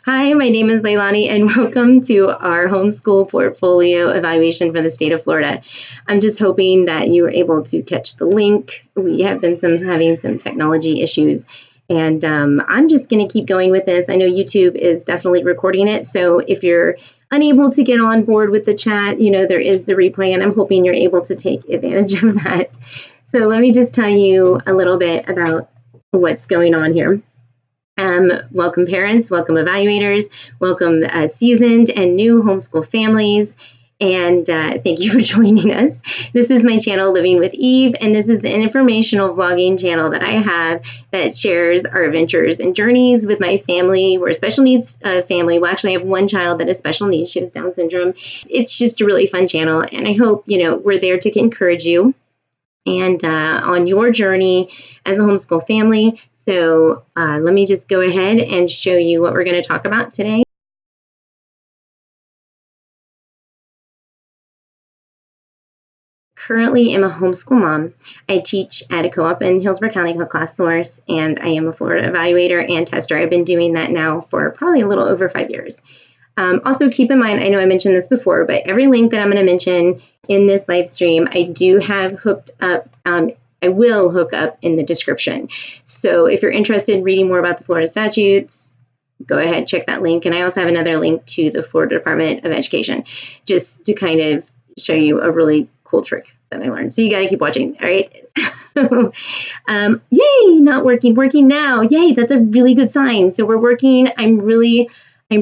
Hi, my name is Leilani, and welcome to our homeschool portfolio evaluation for the state of Florida. I'm just hoping that you were able to catch the link. We have been having some technology issues, and I'm just going to keep going with this. I know YouTube is definitely recording it, so if you're unable to get on board with the chat, there is the replay, and I'm hoping you're able to take advantage of that. So let me just tell you a little bit about what's going on here. Welcome parents, welcome evaluators, welcome seasoned and new homeschool families, and thank you for joining us. This is my channel, Living with Eve, and this is an informational vlogging channel that I have that shares our adventures and journeys with my family. We're a special needs family. Well, actually, I have one child that has special needs. She has Down syndrome. It's just a really fun channel, and I hope, we're there to encourage you and on your journey as a homeschool family. So let me just go ahead and show you what we're going to talk about today. Currently, I'm a homeschool mom. I teach at a co-op in Hillsborough County called Class Source, and I am a Florida evaluator and tester. I've been doing that now for probably a little over 5 years. Also, keep in mind, I know I mentioned this before, but every link that I'm going to mention in this live stream, I do have hooked up. I will hook up in the description. So if you're interested in reading more about the Florida statutes, go ahead, check that link. And I also have another link to the Florida Department of Education, just to kind of show you a really cool trick that I learned. So you got to keep watching. All right. Yay, not working now. Yay, that's a really good sign. So we're working. I'm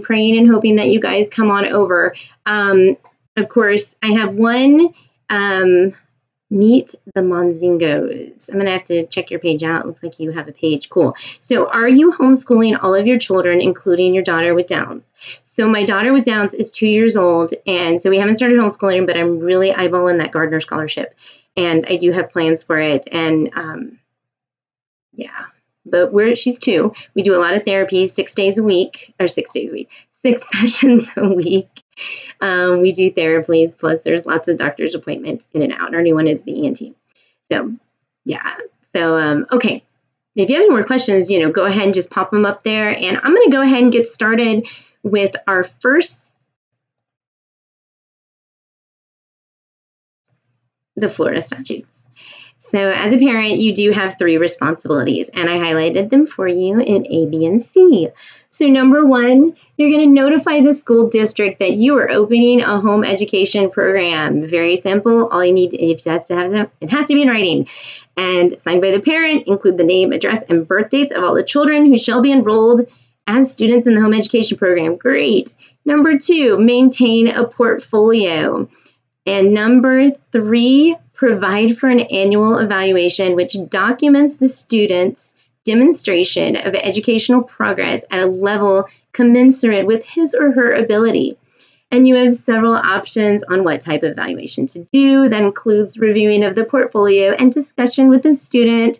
praying and hoping that you guys come on over. Of course, I have one, Meet the Monzingos. I'm going to have to check your page out. It looks like you have a page. Cool. So are you homeschooling all of your children, including your daughter with Downs? So my daughter with Downs is 2 years old, and so we haven't started homeschooling, but I'm really eyeballing that Gardner Scholarship, and I do have plans for it. And yeah, but she's 2. We do a lot of therapy, 6 sessions a week. 6 we do therapies, plus there's lots of doctor's appointments in and out. Our new one is the ENT. So, yeah. So, okay. If you have any more questions, go ahead and just pop them up there. And I'm going to go ahead and get started with our first, the Florida statutes. So as a parent, you do have 3 responsibilities, and I highlighted them for you in A, B, and C. So number 1, you're going to notify the school district that you are opening a home education program. Very simple. All you need, it has to be in writing and signed by the parent. Include the name, address, and birth dates of all the children who shall be enrolled as students in the home education program. Great. Number 2, maintain a portfolio. And number 3, provide for an annual evaluation which documents the student's demonstration of educational progress at a level commensurate with his or her ability. And you have several options on what type of evaluation to do. That includes reviewing of the portfolio and discussion with the student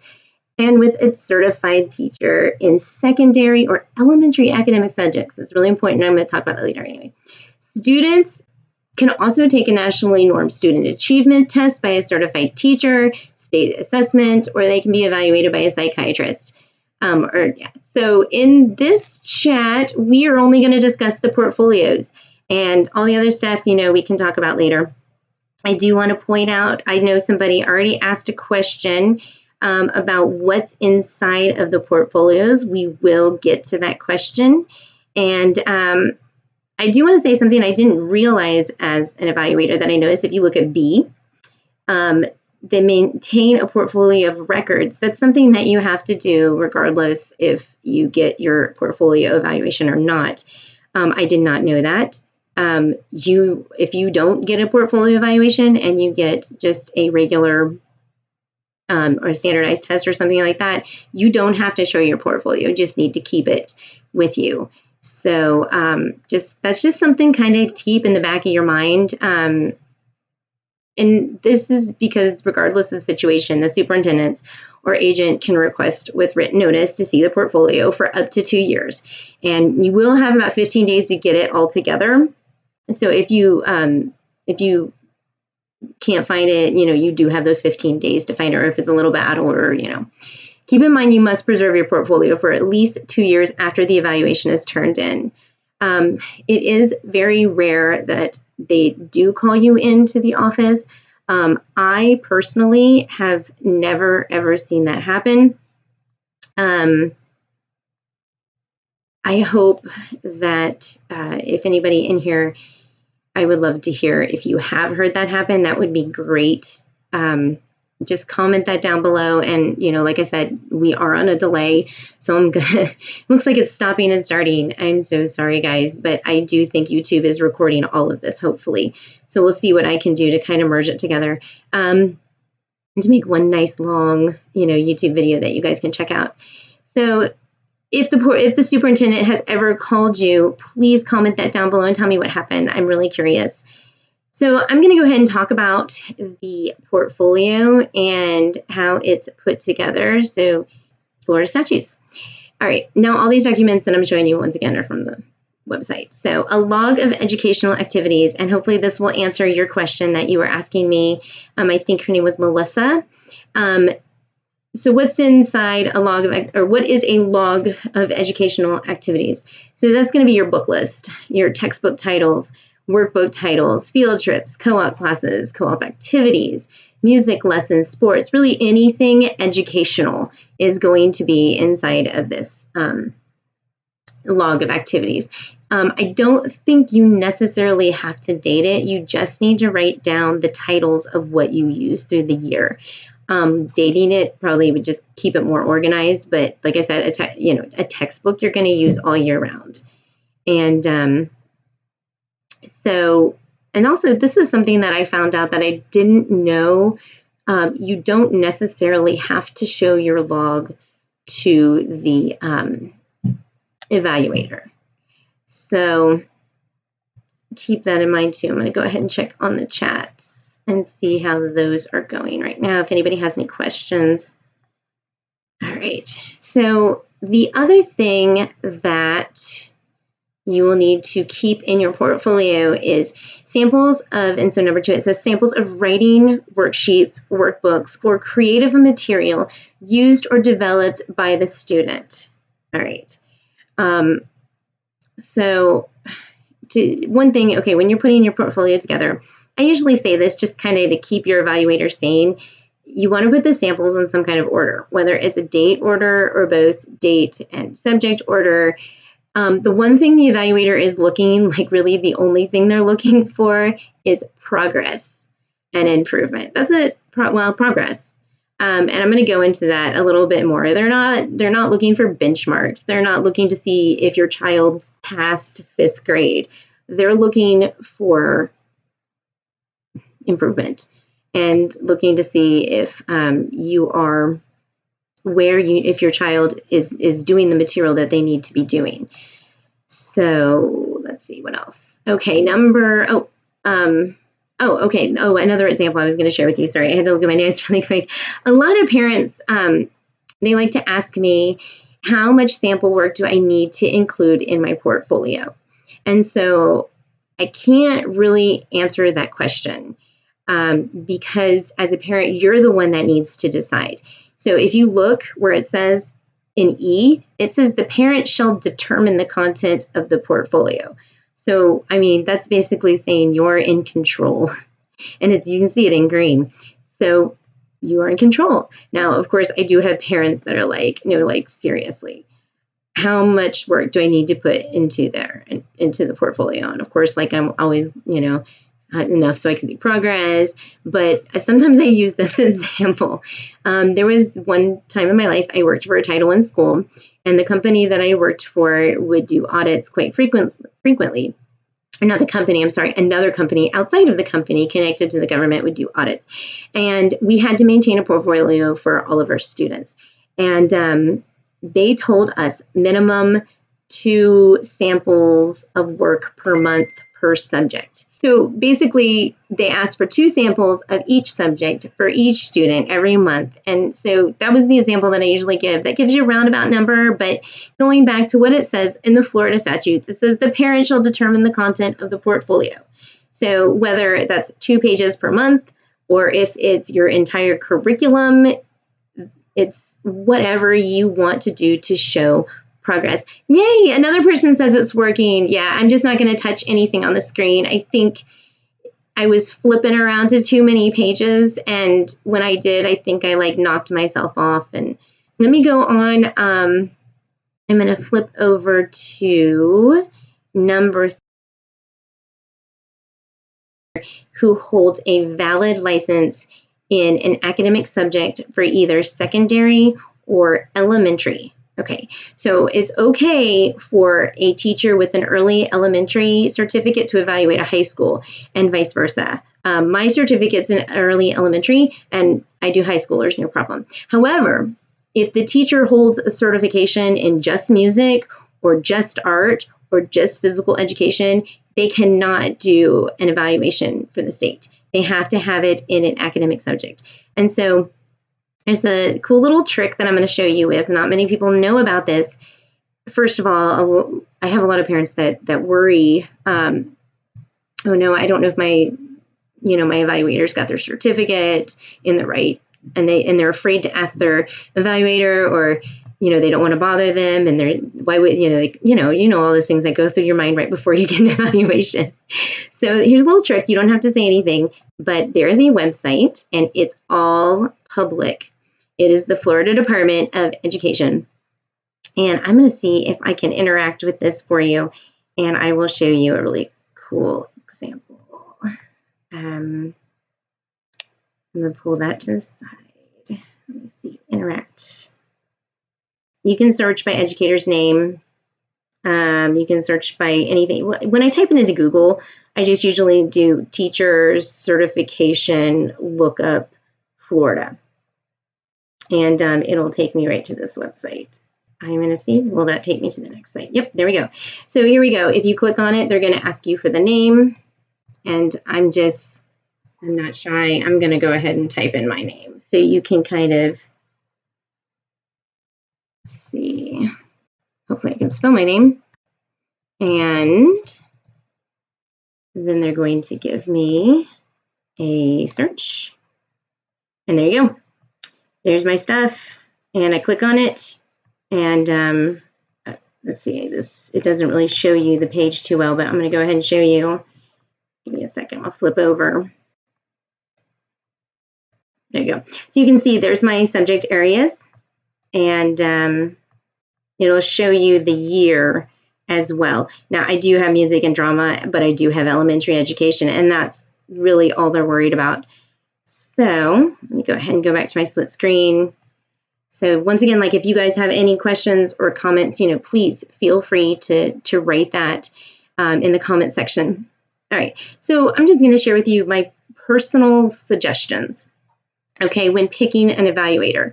and with its certified teacher in secondary or elementary academic subjects. That's really important. I'm going to talk about that later anyway. Students can also take a nationally normed student achievement test by a certified teacher, state assessment, or they can be evaluated by a psychiatrist. So in this chat, we are only going to discuss the portfolios, and all the other stuff, we can talk about later. I do want to point out, I know somebody already asked a question about what's inside of the portfolios. We will get to that question. And I do want to say something I didn't realize as an evaluator that I noticed. If you look at B, they maintain a portfolio of records. That's something that you have to do regardless if you get your portfolio evaluation or not. I did not know that. If you don't get a portfolio evaluation and you get just a regular or a standardized test or something like that, you don't have to show your portfolio. You just need to keep it with you. So that's just something kind of to keep in the back of your mind. And this is because regardless of the situation, the superintendent or agent can request with written notice to see the portfolio for up to 2 years. And you will have about 15 days to get it all together. So if you can't find it, you do have those 15 days to find it, or if it's a little bit out of order, Keep in mind you must preserve your portfolio for at least 2 years after the evaluation is turned in. It is very rare that they do call you into the office. I personally have never, ever seen that happen. I hope that if anybody in here, I would love to hear if you have heard that happen. That would be great. Just comment that down below. And, like I said, we are on a delay. So I'm going to, looks like it's stopping and starting. I'm so sorry, guys. But I do think YouTube is recording all of this, hopefully. So we'll see what I can do to kind of merge it together. And to make one nice long, YouTube video that you guys can check out. So if the superintendent has ever called you, please comment that down below and tell me what happened. I'm really curious. So I'm going to go ahead and talk about the portfolio and how it's put together. So Florida statutes. All right. Now, all these documents that I'm showing you once again are from the website. So a log of educational activities, and hopefully this will answer your question that you were asking me. I think her name was Melissa. So what's inside a log of, or what is a log of educational activities? So that's going to be your book list, your textbook titles, workbook titles, field trips, co-op classes, co-op activities, music lessons, sports, really anything educational is going to be inside of this log of activities. I don't think you necessarily have to date it. You just need to write down the titles of what you use through the year. Dating it probably would just keep it more organized. But like I said, a textbook you're going to use all year round. And and also this is something that I found out that I didn't know. You don't necessarily have to show your log to the evaluator. So keep that in mind too. I'm going to go ahead and check on the chats and see how those are going right now, if anybody has any questions. All right. So the other thing that you will need to keep in your portfolio is samples of, and so number 2, it says samples of writing worksheets, workbooks, or creative material used or developed by the student. All right. One thing, okay, when you're putting your portfolio together, I usually say this just kind of to keep your evaluator sane. You want to put the samples in some kind of order, whether it's a date order or both date and subject order. The one thing the evaluator is looking, like really the only thing they're looking for is progress and improvement. That's it. Progress. And I'm going to go into that a little bit more. They're not looking for benchmarks. They're not looking to see if your child passed 5th grade. They're looking for improvement and looking to see if you are if your child is doing the material that they need to be doing. So let's see what else. Okay, another example I was going to share with you. Sorry, I had to look at my notes really quick. A lot of parents, they like to ask me, how much sample work do I need to include in my portfolio? And so I can't really answer that question because as a parent, you're the one that needs to decide. So if you look where it says in E, it says the parent shall determine the content of the portfolio. So, I mean, that's basically saying you're in control. And you can see it in green. So you are in control. Now, of course, I do have parents that are like, seriously, how much work do I need to put into the portfolio? And of course, like I'm always, enough so I can see progress. But sometimes I use this example. There was one time in my life I worked for a Title I school, and the company that I worked for would do audits quite frequently. Or not the company, I'm sorry, another company outside of the company connected to the government would do audits. And we had to maintain a portfolio for all of our students. And they told us minimum 2 samples of work per month per subject. So basically, they asked for 2 samples of each subject for each student every month. And so that was the example that I usually give. That gives you a roundabout number, but going back to what it says in the Florida statutes, it says the parent shall determine the content of the portfolio. So whether that's 2 pages per month, or if it's your entire curriculum, It's whatever you want to do to show progress. Yay, another person says it's working. Yeah, I'm just not going to touch anything on the screen. I think I was flipping around to too many pages, and when I did, I think I like knocked myself off. And let me go on. I'm going to flip over to number 3, who holds a valid license in an academic subject for either secondary or elementary. Okay, so it's okay for a teacher with an early elementary certificate to evaluate a high school and vice versa. My certificate's in early elementary and I do high schoolers, no problem. However, if the teacher holds a certification in just music or just art or just physical education, they cannot do an evaluation for the state. They have to have it in an academic subject. And so there's a cool little trick that I'm going to show you with. Not many people know about this. First of all, I have a lot of parents that worry, oh no, I don't know if my evaluators got their certificate in the right, and they're afraid to ask their evaluator, or they don't want to bother them, and why would all those things that go through your mind right before you get an evaluation. So here's a little trick. You don't have to say anything, but there is a website and it's all public. It is the Florida Department of Education. And I'm going to see if I can interact with this for you, and I will show you a really cool example. I'm going to pull that to the side. Let me see, interact. You can search by educator's name. You can search by anything. When I type it into Google, I just usually do teachers certification lookup Florida. And it'll take me right to this website. I'm going to see, will that take me to the next site? Yep, there we go. So here we go. If you click on it, they're going to ask you for the name. And I'm not shy. I'm going to go ahead and type in my name. So you can kind of see. Hopefully I can spell my name. And then they're going to give me a search. And there you go. There's my stuff. And I click on it. And let's see, it doesn't really show you the page too well, but I'm going to go ahead and show you. Give me a second. I'll flip over. There you go. So you can see there's my subject areas. And it'll show you the year as well. Now, I do have music and drama, but I do have elementary education, and that's really all they're worried about. So let me go ahead and go back to my split screen. So once again, like if you guys have any questions or comments, please feel free to write that in the comment section. All right, so I'm just going to share with you my personal suggestions, okay, when picking an evaluator.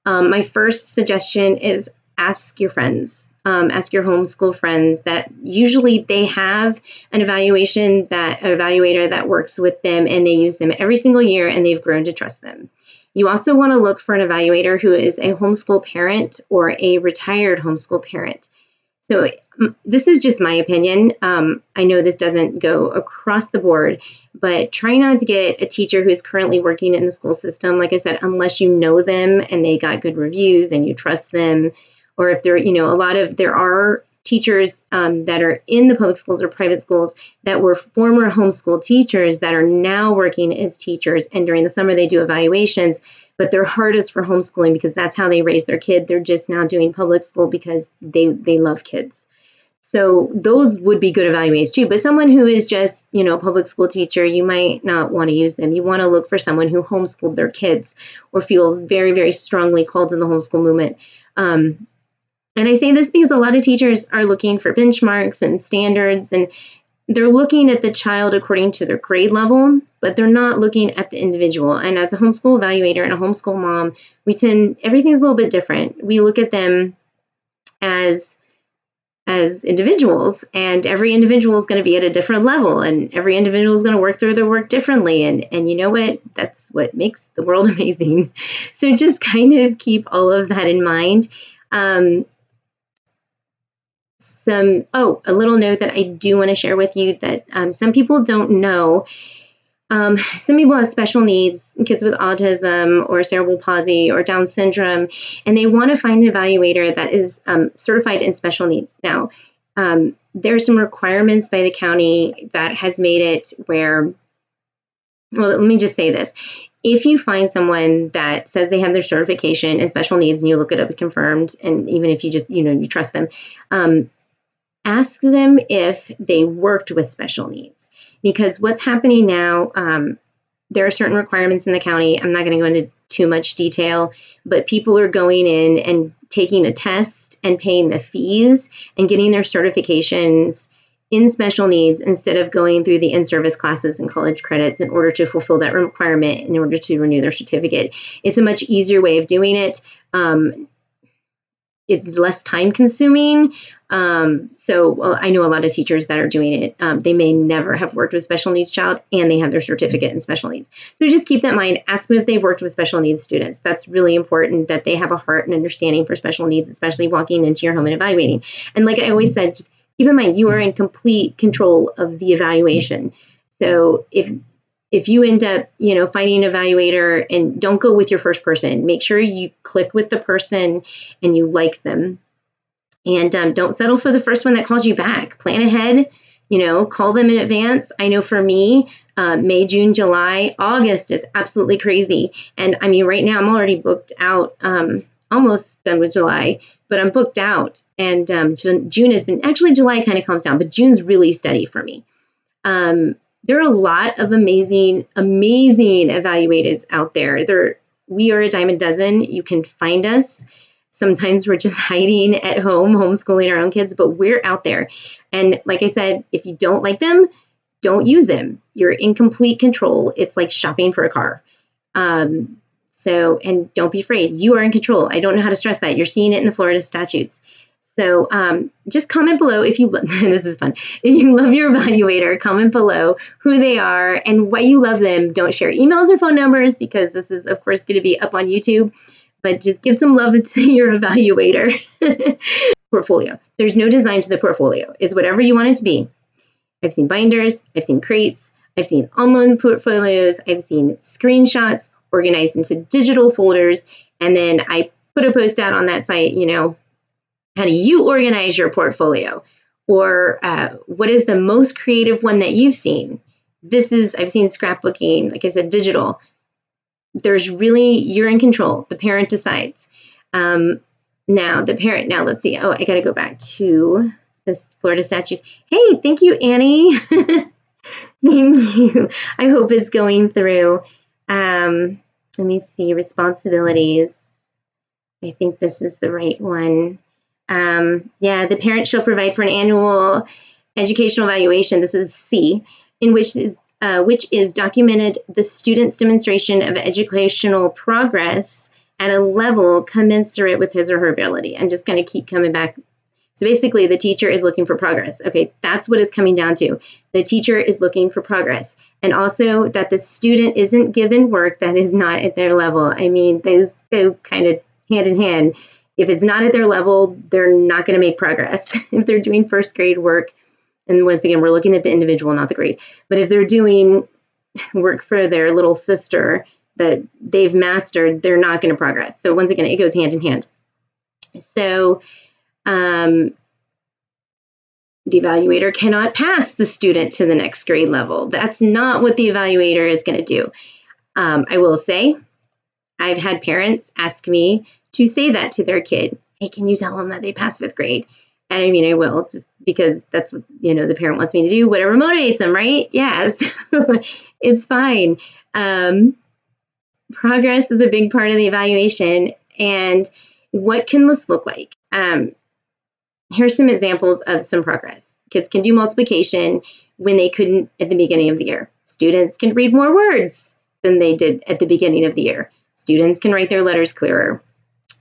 My first suggestion is ask your friends, ask your homeschool friends that usually they have an evaluator that works with them, and they use them every single year, and they've grown to trust them. You also want to look for an evaluator who is a homeschool parent or a retired homeschool parent. So this is just my opinion. I know this doesn't go across the board, but try not to get a teacher who is currently working in the school system, like I said, unless you know them and they got good reviews and you trust them. Or if there are teachers that are in the public schools or private schools that were former homeschool teachers that are now working as teachers, and during the summer they do evaluations, but they're hardest for homeschooling because that's how they raise their kid. They're just now doing public school because they love kids. So those would be good evaluators too. But someone who is just, public school teacher, you might not want to use them. You want to look for someone who homeschooled their kids or feels very, very strongly called to the homeschool movement. And I say this because a lot of teachers are looking for benchmarks and standards, and they're looking at the child according to their grade level, but they're not looking at the individual. And as a homeschool evaluator and a homeschool mom, everything's a little bit different. We look at them as individuals, and every individual is going to be at a different level, and every individual is going to work through their work differently. And you know what? That's what makes the world amazing. So just kind of keep all of that in mind. A little note that I do want to share with you that some people don't know. Some people have special needs, kids with autism or cerebral palsy or Down syndrome, and they want to find an evaluator that is certified in special needs. Now, there are some requirements by the county that has made it where, well, let me just say this. If you find someone that says they have their certification in special needs and you look it up, it's confirmed, and even if you just, you trust them, ask them if they worked with special needs. Because what's happening now, there are certain requirements in the county. I'm not going to go into too much detail, but people are going in and taking a test and paying the fees and getting their certifications in special needs instead of going through the in-service classes and college credits in order to fulfill that requirement in order to renew their certificate. It's a much easier way of doing it. It's less time consuming. So I know a lot of teachers that are doing it. They may never have worked with special needs child and they have their certificate in special needs. So just keep that in mind. Ask them if they've worked with special needs students. That's really important, that they have a heart and understanding for special needs, especially walking into your home and evaluating. And like I always said, just keep in mind, you are in complete control of the evaluation. So if you end up, finding an evaluator, and don't go with your first person, make sure you click with the person and you like them. And don't settle for the first one that calls you back. Plan ahead, call them in advance. I know for me, May, June, July, August is absolutely crazy. And I mean, right now I'm already booked out, almost done with July, but I'm booked out. And June has been, actually July kind of calms down, but June's really steady for me. There are a lot of amazing evaluators out there. We are a dime a dozen. You can find us. Sometimes we're just hiding at home, homeschooling our own kids, but we're out there. And like I said, if you don't like them, don't use them. You're in complete control. It's like shopping for a car. And don't be afraid. You are in control. I don't know how to stress that. You're seeing it in the Florida statutes. So just comment below if you this is fun. If you love your evaluator, comment below who they are and why you love them. Don't share emails or phone numbers because this is, of course, going to be up on YouTube. But just give some love to your evaluator. Portfolio. There's no design to the portfolio. It's whatever you want it to be. I've seen binders. I've seen crates. I've seen online portfolios. I've seen screenshots organized into digital folders. And then I put a post out on that site, how do you organize your portfolio? Or what is the most creative one that you've seen? I've seen scrapbooking, like I said, digital. You're in control. The parent decides. Now let's see. Oh, I got to go back to this Florida statutes. Hey, thank you, Annie. Thank you. I hope it's going through. Let me see, responsibilities. I think this is the right one. The parent shall provide for an annual educational evaluation. This is C, in which is documented the student's demonstration of educational progress at a level commensurate with his or her ability. I'm just going to keep coming back. So basically, the teacher is looking for progress. Okay, that's what it's coming down to. The teacher is looking for progress. And also that the student isn't given work that is not at their level. I mean, those go kind of hand in hand. If it's not at their level, they're not going to make progress. If they're doing first grade work, and once again, we're looking at the individual, not the grade. But if they're doing work for their little sister that they've mastered, they're not going to progress. So once again, it goes hand in hand. So the evaluator cannot pass the student to the next grade level. That's not what the evaluator is going to do. I will say, I've had parents ask me to say that to their kid. Hey, can you tell them that they passed fifth grade? And I mean, I will, because that's what, the parent wants me to do, whatever motivates them, right? Yes, it's fine. Progress is a big part of the evaluation. And what can this look like? Here's some examples of some progress. Kids can do multiplication when they couldn't at the beginning of the year. Students can read more words than they did at the beginning of the year. Students can write their letters clearer.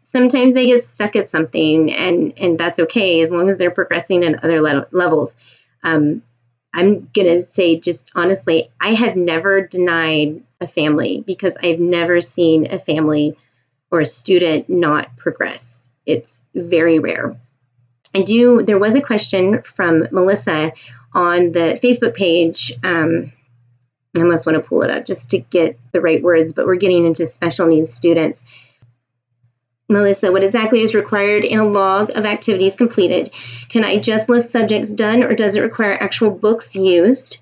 Sometimes they get stuck at something, and that's okay as long as they're progressing in other levels. I'm going to say, just honestly, I have never denied a family because I've never seen a family or a student not progress. It's very rare. There was a question from Melissa on the Facebook page. I almost want to pull it up just to get the right words, but we're getting into special needs students. Melissa, what exactly is required in a log of activities completed? Can I just list subjects done, or does it require actual books used?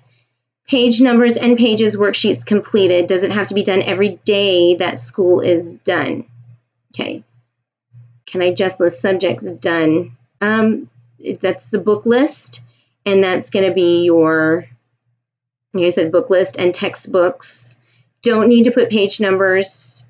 Page numbers and pages, worksheets completed. Does it have to be done every day that school is done? Okay. Can I just list subjects done? That's the book list, and that's going to be your, like I said, book list and textbooks. Don't need to put page numbers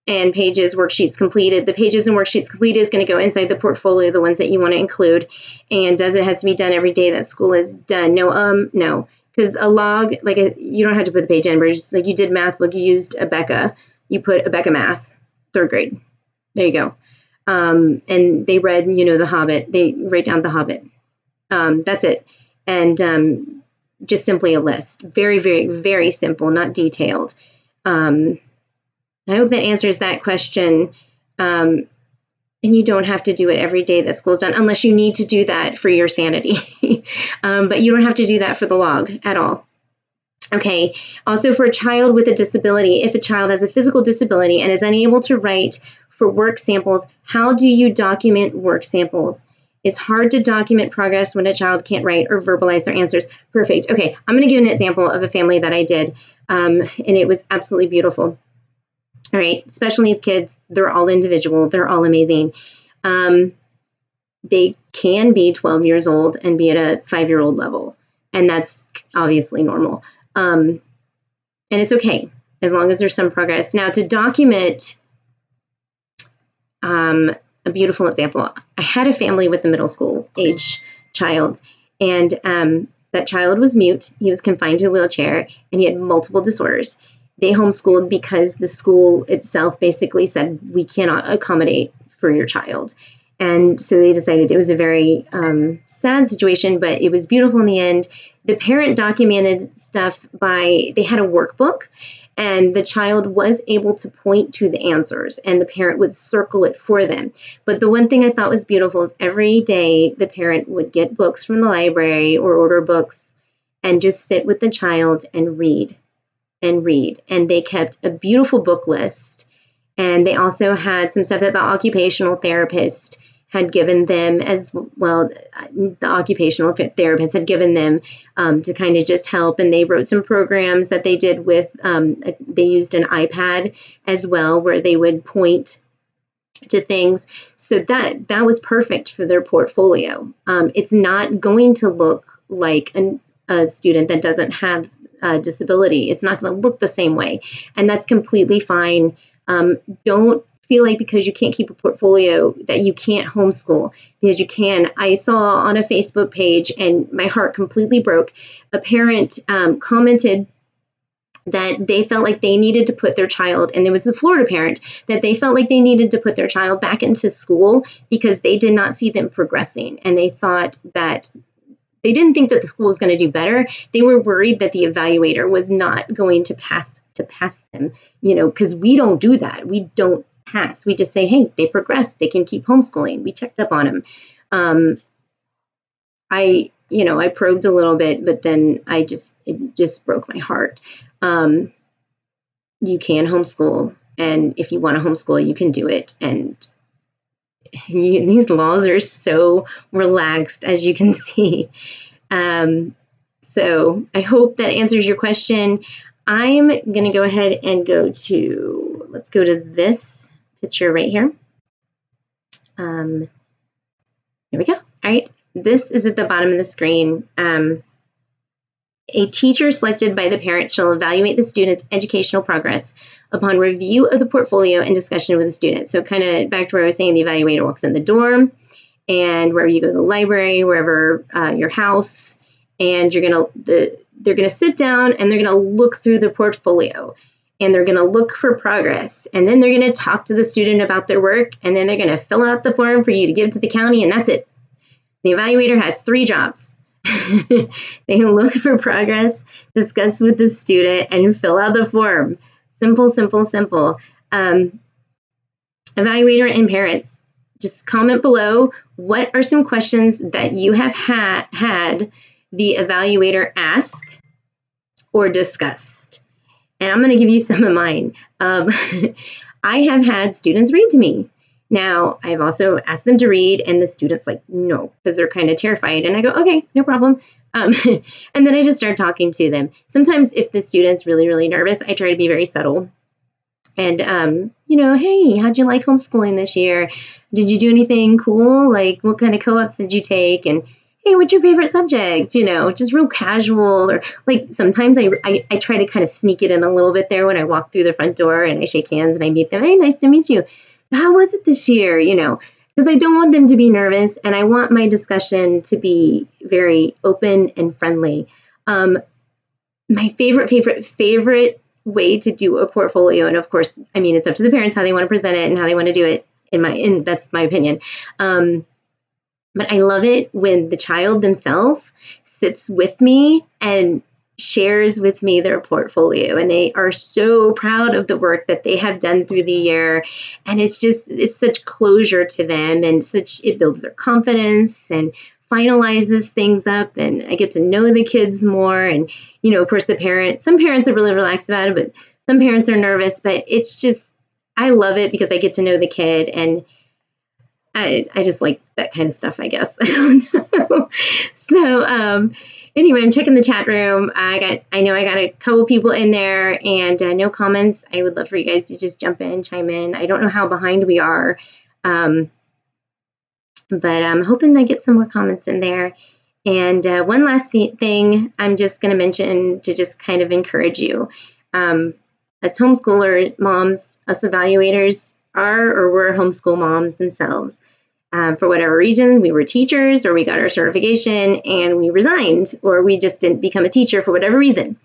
and pages, worksheets completed. The pages and worksheets completed is going to go inside the portfolio, the ones that you want to include. And does it have to be done every day that school is done? No. Because a log, you don't have to put the page numbers. Like you did math book, you used Abeka. You put Abeka Math, 3rd grade. There you go. And they read, The Hobbit. They write down The Hobbit. That's it. And just simply a list. Very, very, very simple, not detailed. I hope that answers that question. And you don't have to do it every day that school's done, unless you need to do that for your sanity. But you don't have to do that for the log at all. Okay. Also, for a child with a disability, if a child has a physical disability and is unable to write for work samples, how do you document work samples? It's hard to document progress when a child can't write or verbalize their answers. Perfect. Okay. I'm going to give an example of a family that I did, and it was absolutely beautiful. All right. Special needs kids, they're all individual. They're all amazing. They can be 12 years old and be at a 5-year-old level. And that's obviously normal. And it's okay as long as there's some progress. Now, to document a beautiful example, I had a family with a middle school age child, and that child was mute. He was confined to a wheelchair, and he had multiple disorders. They homeschooled because the school itself basically said, we cannot accommodate for your child. And so they decided it was a very sad situation, but it was beautiful in the end. The parent documented stuff they had a workbook, and the child was able to point to the answers, and the parent would circle it for them. But the one thing I thought was beautiful is every day the parent would get books from the library or order books and just sit with the child and read. And they kept a beautiful book list. And they also had some stuff that the occupational therapist had given them as well. The occupational therapist had given them to kind of just help. And they wrote some programs that they did with, they used an iPad as well, where they would point to things. So that was perfect for their portfolio. It's not going to look like a student that doesn't have a disability. It's not going to look the same way. And that's completely fine. Don't feel like because you can't keep a portfolio that you can't homeschool, because you can. I saw on a Facebook page, and my heart completely broke. A parent commented that they felt like they needed to put their child, and there was a Florida parent, that they felt like they needed to put their child back into school because they did not see them progressing. And they thought that they didn't think that the school was going to do better. They were worried that the evaluator was not going to pass them, because we don't do that. We don't pass. We just say, hey, they progressed. They can keep homeschooling. We checked up on them. I probed a little bit, but then it just broke my heart. You can homeschool, and if you want to homeschool, you can do it. And these laws are so relaxed, as you can see. So I hope that answers your question. I'm going to go ahead and let's go to this picture right here. Here we go. All right. This is at the bottom of the screen. A teacher selected by the parent shall evaluate the student's educational progress upon review of the portfolio and discussion with the student. So kind of back to where I was saying, the evaluator walks in the door, and wherever you go to the library, wherever your house, and they're going to sit down and they're going to look through the portfolio, and they're going to look for progress. And then they're going to talk to the student about their work, and then they're going to fill out the form for you to give to the county, and that's it. The evaluator has 3 jobs. They look for progress, discuss with the student, and fill out the form. Simple, simple, simple. Evaluator and parents, just comment below, what are some questions that you have had the evaluator ask, or disgust. And I'm going to give you some of mine. I have had students read to me. Now, I've also asked them to read, and the students like, no, because they're kind of terrified. And I go, okay, no problem. And then I just start talking to them. Sometimes if the student's really, really nervous, I try to be very subtle. And, hey, how'd you like homeschooling this year? Did you do anything cool? Like, what kind of co-ops did you take? And, hey, what's your favorite subject? Just real casual. Or like sometimes I try to kind of sneak it in a little bit there when I walk through the front door and I shake hands and I meet them. Hey, nice to meet you. How was it this year? Because I don't want them to be nervous, and I want my discussion to be very open and friendly. My favorite way to do a portfolio, and of course, it's up to the parents how they want to present it and how they want to do it. That's my opinion. But I love it when the child themselves sits with me and shares with me their portfolio, and they are so proud of the work that they have done through the year. And it's such closure to them, and it builds their confidence and finalizes things up, and I get to know the kids more. And, of course, some parents are really relaxed about it, but some parents are nervous. But I love it because I get to know the kid, and I just like that kind of stuff, I guess. I don't know. So, anyway, I'm checking the chat room. I know I got a couple people in there, and no comments. I would love for you guys to just jump in, chime in. I don't know how behind we are, but I'm hoping I get some more comments in there. And one last thing I'm just going to mention to just kind of encourage you. As homeschooler moms, us evaluators were homeschool moms themselves. For whatever reason, we were teachers, or we got our certification and we resigned, or we just didn't become a teacher for whatever reason.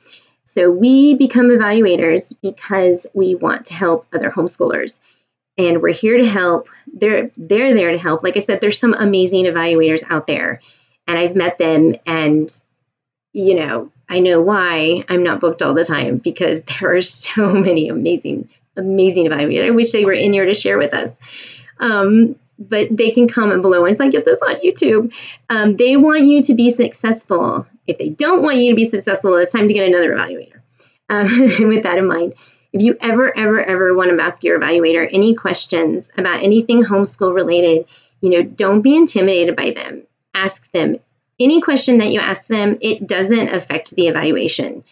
So we become evaluators because we want to help other homeschoolers, and we're here to help. They're there to help. Like I said, there's some amazing evaluators out there, and I've met them, and I know why I'm not booked all the time, because there are so many amazing evaluators. I wish they were in here to share with us. But they can comment below once I get this on YouTube. They want you to be successful. If they don't want you to be successful, it's time to get another evaluator. With that in mind, if you ever want to ask your evaluator any questions about anything homeschool related, don't be intimidated by them. Ask them any question that you ask them. It doesn't affect the evaluation.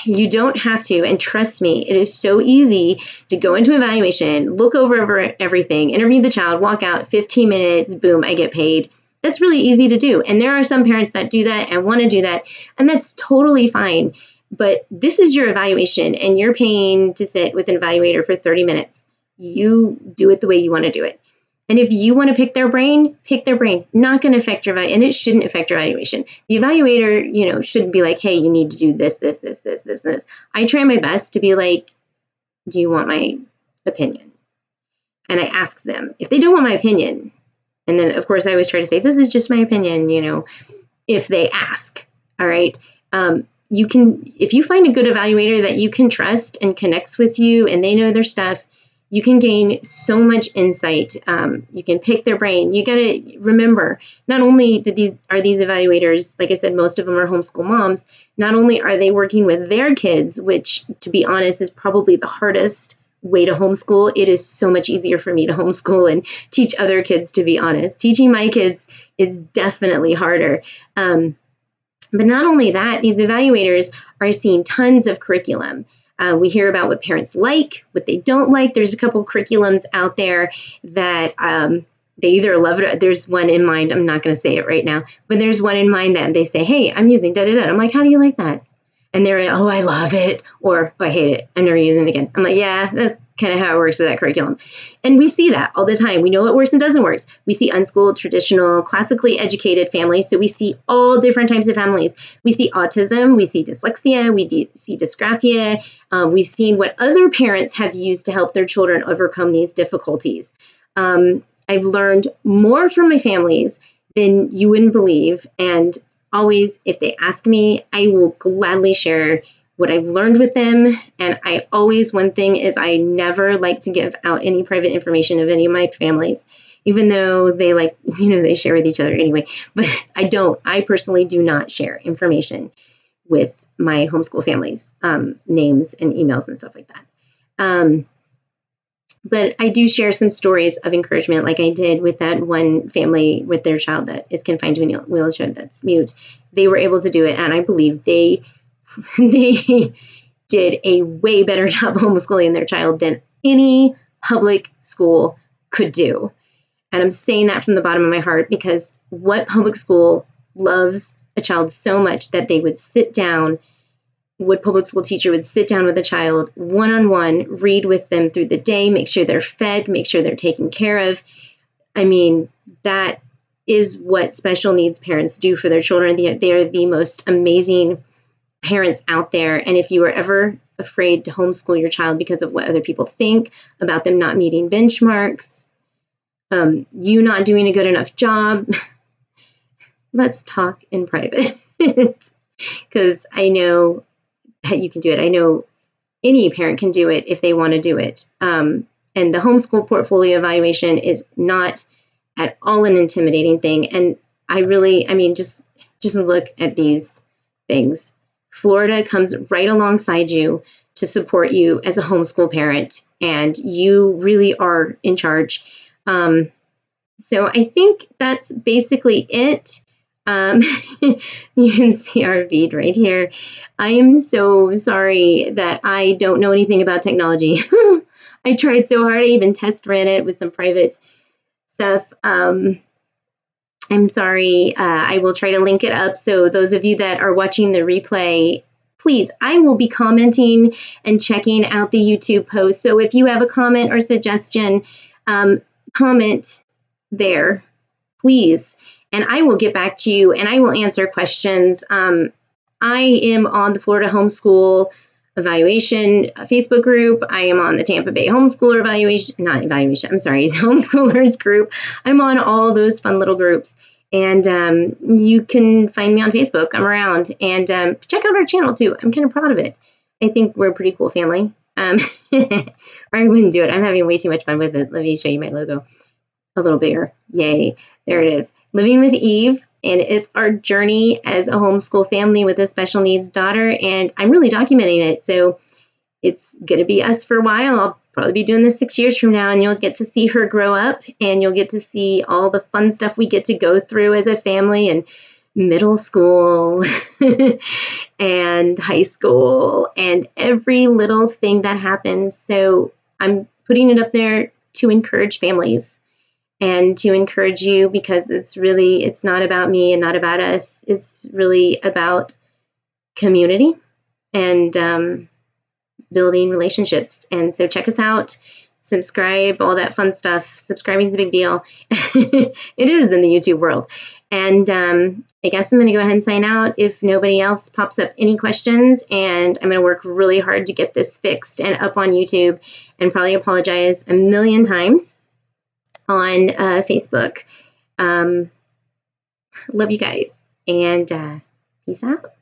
You don't have to, and trust me, it is so easy to go into evaluation, look over everything, interview the child, walk out, 15 minutes, boom, I get paid. That's really easy to do. And there are some parents that do that and want to do that, and that's totally fine. But this is your evaluation, and you're paying to sit with an evaluator for 30 minutes. You do it the way you want to do it. And if you want to pick their brain, Not going to affect your and it shouldn't affect your evaluation. The evaluator, shouldn't be like, hey, you need to do this. I try my best to be like, do you want my opinion? And I ask them if they don't want my opinion. And then, of course, I always try to say, this is just my opinion, if they ask. All right. If you find a good evaluator that you can trust and connects with you and they know their stuff, you can gain so much insight. You can pick their brain. You got to remember, not only are these evaluators, like I said, most of them are homeschool moms, not only are they working with their kids, which, to be honest, is probably the hardest way to homeschool. It is so much easier for me to homeschool and teach other kids, to be honest. Teaching my kids is definitely harder. But not only that, these evaluators are seeing tons of curriculum. We hear about what parents like, what they don't like. There's a couple curriculums out there that they either love it. There's one in mind. I'm not going to say it right now, but there's one in mind that they say, hey, I'm using da-da-da. I'm like, how do you like that? And they're like, oh, I love it. Or, oh, I hate it. I'm never using it again. I'm like, yeah, that's kind of how it works with that curriculum. And we see that all the time. We know what works and doesn't work. We see unschooled, traditional, classically educated families. So we see all different types of families. We see autism. We see dyslexia. We see dysgraphia. We've seen what other parents have used to help their children overcome these difficulties. I've learned more from my families than you wouldn't believe. And always, if they ask me, I will gladly share what I've learned with them. And one thing is I never like to give out any private information of any of my families. even though they they share with each other anyway. But I personally do not share information with my homeschool family's names and emails and stuff like that. But I do share some stories of encouragement, like I did with that one family with their child that is confined to a wheelchair that's mute. They were able to do it, and I believe they did a way better job homeschooling their child than any public school could do. And I'm saying that from the bottom of my heart, because what public school loves a child so much that they would sit down, what public school teacher would sit down with a child one-on-one, read with them through the day, make sure they're fed, make sure they're taken care of. I mean, that is what special needs parents do for their children. They're the most amazing parents out there. And if you were ever afraid to homeschool your child because of what other people think about them not meeting benchmarks, you not doing a good enough job, let's talk in private. Because I know that you can do it. I know any parent can do it if they want to do it. And the homeschool portfolio evaluation is not at all an intimidating thing. And just look at these things. Florida comes right alongside you to support you as a homeschool parent, and you really are in charge. So I think that's basically it. You can see our feed right here. I am so sorry that I don't know anything about technology. I tried so hard. I even test ran it with some private stuff. I'm sorry. I will try to link it up. So those of you that are watching the replay, please, I will be commenting and checking out the YouTube post. So if you have a comment or suggestion, comment there, please. And I will get back to you and I will answer questions. I am on the Florida Homeschool Evaluation Facebook group. I am on the Tampa Bay Homeschooler the Homeschoolers group. I'm on all those fun little groups. And you can find me on Facebook. I'm around. And check out our channel too. I'm kind of proud of it. I think we're a pretty cool family. Or I wouldn't do it. I'm having way too much fun with it. Let me show you my logo a little bigger. Yay. There it is. Living with Eve, and it's our journey as a homeschool family with a special needs daughter, and I'm really documenting it, so it's going to be us for a while. I'll probably be doing this 6 years from now, and you'll get to see her grow up, and you'll get to see all the fun stuff we get to go through as a family, and middle school, and high school, and every little thing that happens. So I'm putting it up there to encourage families. And to encourage you, because it's not about me and not about us. It's really about community and building relationships. And so check us out, subscribe, all that fun stuff. Subscribing is a big deal. It is in the YouTube world. And I guess I'm going to go ahead and sign out if nobody else pops up any questions. And I'm going to work really hard to get this fixed and up on YouTube, and probably apologize a million times on Facebook. Love you guys, and peace out.